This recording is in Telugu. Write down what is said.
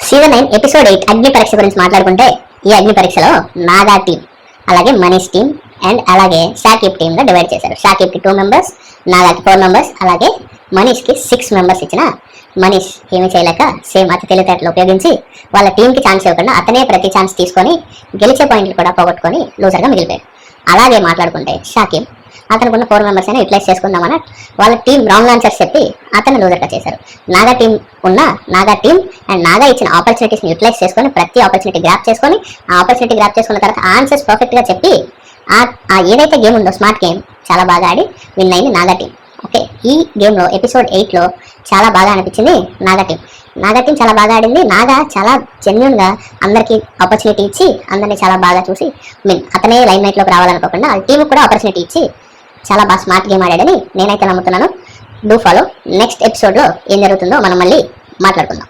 సీజన్ 9 ఎపిసోడ్ 8 అగ్ని పరీక్ష గురించి మాట్లాడుకుంటే ఈ అగ్ని పరీక్షలో నాగా టీం అలాగే మనీష్ టీం అండ్ అలాగే షాకిబ్ టీమ్ గా డివైడ్ చేశారు. షాకిబ్ కి 2 మెంబర్స్, నాగాకి 4 మెంబర్స్, అలాగే మనీష్ కి 6 మెంబర్స్ ఇచ్చిన మనీష్ ఏమీ చేయలేక సేమ్ అతి తెలివితేటలు ఉపయోగించి వాళ్ళ టీంకి ఛాన్స్ ఇవ్వకుండా అతనే ప్రతి ఛాన్స్ తీసుకొని గెలిచే పాయింట్లు కూడా పోగొట్టుకొని లూజర్గా మిగిలిపోయాడు. అలాగే మాట్లాడుకుంటే షాకిబ్ అతనుకున్న 4 మెంబర్స్ అయినా యూటిలైజ్ చేసుకుందామని వాళ్ళ టీం రాంగ్ ఆన్సర్స్ చెప్పి అతను లూజర్గా చేశారు. నాగా టీం అండ్ నాగా ఇచ్చిన ఆపర్చునిటీస్ని యూటిలైజ్ చేసుకొని ప్రతి ఆపర్చునిటీ గ్రాప్ చేసుకొని ఆ ఆపర్చునిటీ గ్రాప్ చేసుకున్న తర్వాత ఆన్సర్స్ పర్ఫెక్ట్గా చెప్పి ఆ ఏదైతే గేమ్ ఉందో స్మార్ట్ గేమ్ చాలా బాగా ఆడి విన్ అయింది నాగా టీం. ఓకే, ఈ గేమ్లో ఎపిసోడ్ 8లో చాలా బాగా అనిపించింది నాగా టీం చాలా బాగా ఆడింది. నాగా చాలా జెన్యున్గా అందరికీ ఆపర్చునిటీ ఇచ్చి అందరినీ చాలా బాగా చూసి అతనే లైన్ నైట్లోకి రావాలనుకోకుండా వాళ్ళ టీంకి కూడా ఆపర్చునిటీ ఇచ్చి చాలా బాగా స్మార్ట్ గేమ్ ఆడాడని నేనైతే నమ్ముతున్నాను. Do follow. నెక్స్ట్ ఎపిసోడ్లో ఏం జరుగుతుందో మనం మళ్ళీ మాట్లాడుకుందాం.